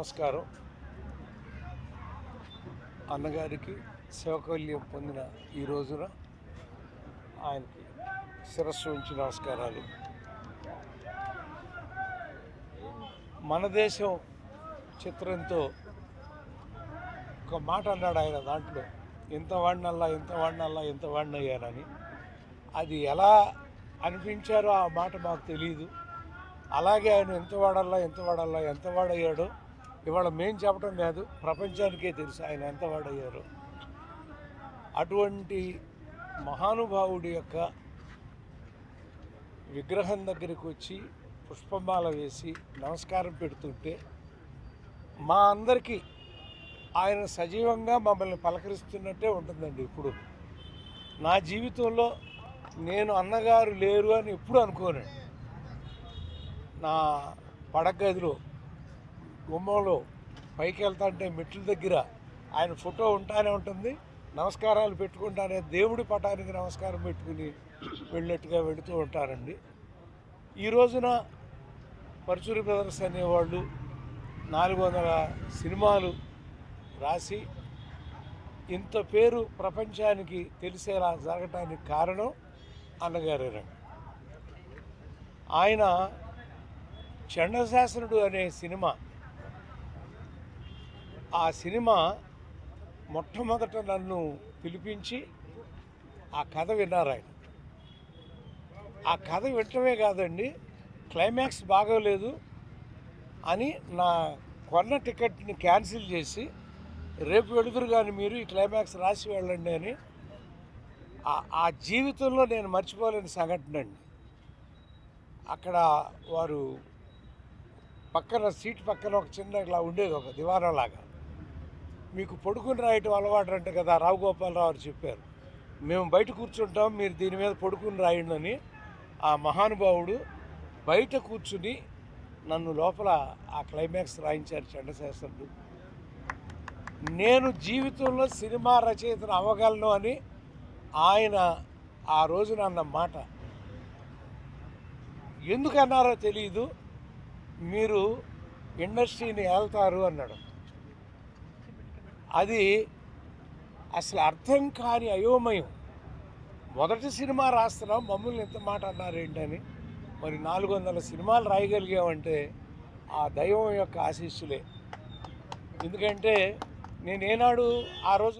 నమస్కారం. అన్నగారికి శివకల్యం పొందిన ఈ రోజున ఆయనకి శిరస్సు ఉంచి నమస్కారాలు. మన దేశం చిత్రంతో ఒక మాట అన్నాడు ఆయన. దాంట్లో ఎంత వాడినయ్యానని. అది ఎలా అనిపించారో ఆ మాట మాకు తెలియదు. అలాగే ఆయన ఎంత వాడయ్యాడో ఇవాళ మేము చెప్పడం లేదు, ప్రపంచానికే తెలుసు ఆయన ఎంత వాడయ్యారో. అటువంటి మహానుభావుడి యొక్క విగ్రహం దగ్గరికి వచ్చి పుష్పమాల వేసి నమస్కారం పెడుతుంటే మా అందరికీ ఆయన సజీవంగా మమ్మల్ని పలకరిస్తున్నట్టే ఉంటుందండి. ఇప్పుడు నా జీవితంలో నేను అన్నగారు లేరు అని ఎప్పుడు అనుకోనండి. నా పడగదిలో గుమ్మంలో పైకి వెళ్తాంటే మెట్ల దగ్గర ఆయన ఫోటో ఉంటానే ఉంటుంది. నమస్కారాలు పెట్టుకుంటానే దేవుడి పటానికి నమస్కారం పెట్టుకుని వెళ్ళినట్టుగా వెళుతూ ఉంటారండి. ఈ రోజున పరుచూరి బ్రదర్స్ అనేవాళ్ళు 400 సినిమాలు రాసి ఇంత పేరు ప్రపంచానికి తెలిసేలా జరగటానికి కారణం అన్నగారేనండి. ఆయన చండశాసనుడు అనే సినిమా, ఆ సినిమా మొట్టమొదట నన్ను పిలిపించి ఆ కథ విన్నారు ఆయన. ఆ కథ వినటమే కాదండి, క్లైమాక్స్ బాగోలేదు అని నా కొన్న టికెట్ని క్యాన్సిల్ చేసి రేపు వెళుతురు కానీ మీరు ఈ క్లైమాక్స్ రాసి వెళ్ళండి అని. ఆ జీవితంలో నేను మర్చిపోలేని సంఘటన అండి. అక్కడ వారు పక్కన సీట్ పక్కన ఒక చిన్న ఇలా ఉండేది, ఒక దివాణంలాగా. మీకు పడుకుని రాయటం అలవాటు అంటే కదా, రావు గోపాలరావు గారు చెప్పారు, మేము బయట కూర్చుంటాం, మీరు దీని మీద పడుకుని రాయండి అని. ఆ మహానుభావుడు బయట కూర్చుని నన్ను లోపల ఆ క్లైమాక్స్ రాయించారు చండశాసనుడు. నేను జీవితంలో సినిమా రచయితను అవ్వగలను అని ఆయన ఆ రోజున అన్న మాట ఎందుకన్నారో తెలియదు. మీరు ఇండస్ట్రీని ఏళ్తారు అన్నాడు. అది అసలు అర్థం కాని అయోమయం. మొదటి సినిమా రాస్తున్నాం, మమ్మల్ని ఎంత మాట అన్నారేంటని. మరి 400 సినిమాలు రాయగలిగామంటే ఆ దైవం యొక్క ఆశీస్సులే. ఎందుకంటే నేనేనాడు ఆ రోజు